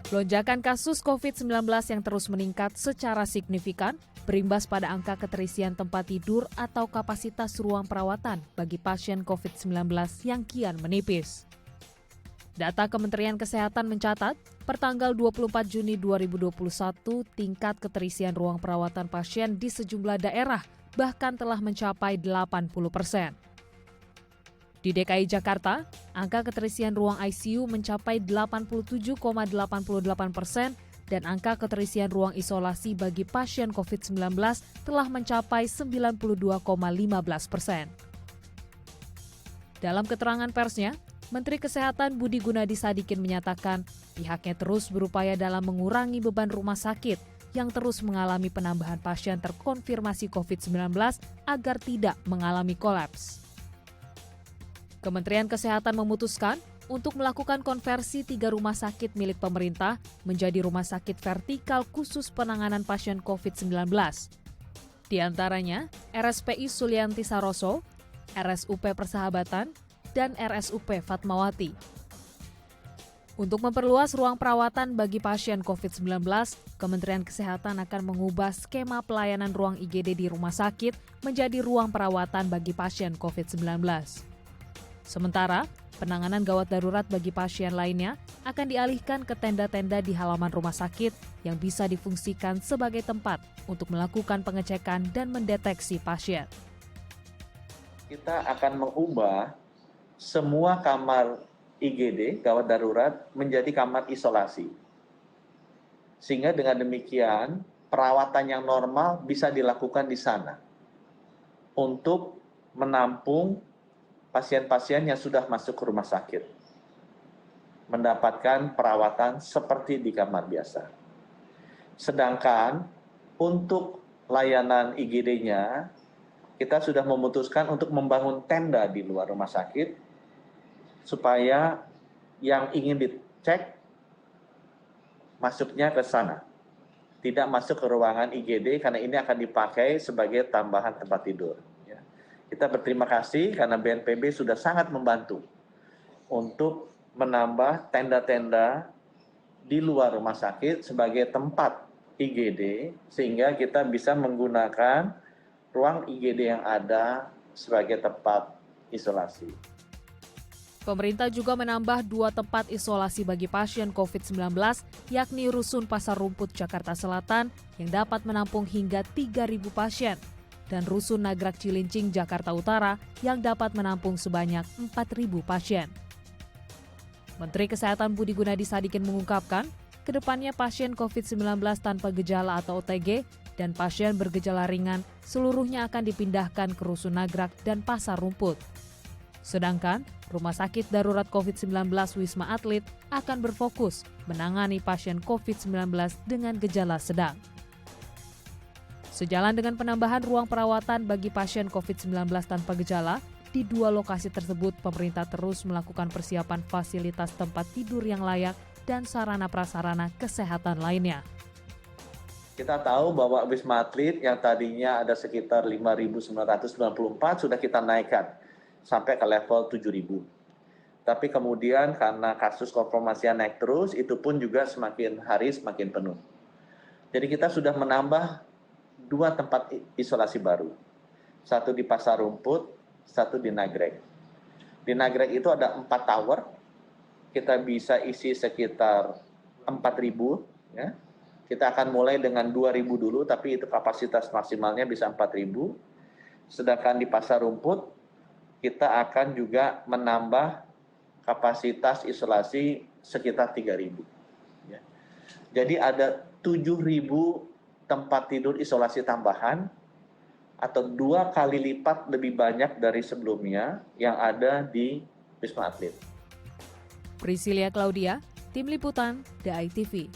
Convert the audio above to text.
Lonjakan kasus COVID-19 yang terus meningkat secara signifikan berimbas pada angka keterisian tempat tidur atau kapasitas ruang perawatan bagi pasien COVID-19 yang kian menipis. Data Kementerian Kesehatan mencatat, pertanggal 24 Juni 2021, tingkat keterisian ruang perawatan pasien di sejumlah daerah bahkan telah mencapai 80%. Di DKI Jakarta, angka keterisian ruang ICU mencapai 87,88% dan angka keterisian ruang isolasi bagi pasien COVID-19 telah mencapai 92,15%. Dalam keterangan persnya, Menteri Kesehatan Budi Gunadi Sadikin menyatakan pihaknya terus berupaya dalam mengurangi beban rumah sakit yang terus mengalami penambahan pasien terkonfirmasi COVID-19 agar tidak mengalami kolaps. Kementerian Kesehatan memutuskan untuk melakukan konversi 3 rumah sakit milik pemerintah menjadi rumah sakit vertikal khusus penanganan pasien COVID-19. Di antaranya RSPI Sulianti Saroso, RSUP Persahabatan, dan RSUP Fatmawati. Untuk memperluas ruang perawatan bagi pasien COVID-19, Kementerian Kesehatan akan mengubah skema pelayanan ruang IGD di rumah sakit menjadi ruang perawatan bagi pasien COVID-19. Sementara, penanganan gawat darurat bagi pasien lainnya akan dialihkan ke tenda-tenda di halaman rumah sakit yang bisa difungsikan sebagai tempat untuk melakukan pengecekan dan mendeteksi pasien. Kita akan mengubah semua kamar IGD, gawat darurat, menjadi kamar isolasi. Sehingga dengan demikian, perawatan yang normal bisa dilakukan di sana untuk menampung pasien-pasien yang sudah masuk ke rumah sakit, mendapatkan perawatan seperti di kamar biasa. Sedangkan untuk layanan IGD-nya, kita sudah memutuskan untuk membangun tenda di luar rumah sakit, supaya yang ingin dicek masuknya ke sana. Tidak masuk ke ruangan IGD karena ini akan dipakai sebagai tambahan tempat tidur. Kita berterima kasih karena BNPB sudah sangat membantu untuk menambah tenda-tenda di luar rumah sakit sebagai tempat IGD sehingga kita bisa menggunakan ruang IGD yang ada sebagai tempat isolasi. Pemerintah juga menambah 2 tempat isolasi bagi pasien COVID-19, yakni Rusun Pasar Rumput Jakarta Selatan yang dapat menampung hingga 3.000 pasien, dan Rusun Nagrak Cilincing Jakarta Utara yang dapat menampung sebanyak 4.000 pasien. Menteri Kesehatan Budi Gunadi Sadikin mengungkapkan, kedepannya pasien COVID-19 tanpa gejala atau OTG dan pasien bergejala ringan seluruhnya akan dipindahkan ke Rusun Nagrak dan Pasar Rumput. Sedangkan Rumah Sakit Darurat COVID-19 Wisma Atlet akan berfokus menangani pasien COVID-19 dengan gejala sedang. Sejalan dengan penambahan ruang perawatan bagi pasien COVID-19 tanpa gejala, di 2 lokasi tersebut pemerintah terus melakukan persiapan fasilitas tempat tidur yang layak dan sarana-prasarana kesehatan lainnya. Kita tahu bahwa Wisma Atlet yang tadinya ada sekitar 5.994 sudah kita naikkan sampai ke level 7.000. Tapi kemudian karena kasus konfirmasi naik terus, itu pun juga semakin hari semakin penuh. Jadi kita sudah menambah 2 tempat isolasi baru. 1 di Pasar Rumput, 1 di Nagrek. Di Nagrek itu ada 4 tower. Kita bisa isi sekitar 4.000. Ya. Kita akan mulai dengan 2.000 dulu, tapi itu kapasitas maksimalnya bisa 4.000. Sedangkan di Pasar Rumput, kita akan juga menambah kapasitas isolasi sekitar 3.000. Ya. Jadi ada 7.000 tempat tidur isolasi tambahan atau 2 kali lipat lebih banyak dari sebelumnya yang ada di Wisma Atlet. Priscilia Claudia, Tim Liputan, DAI TV.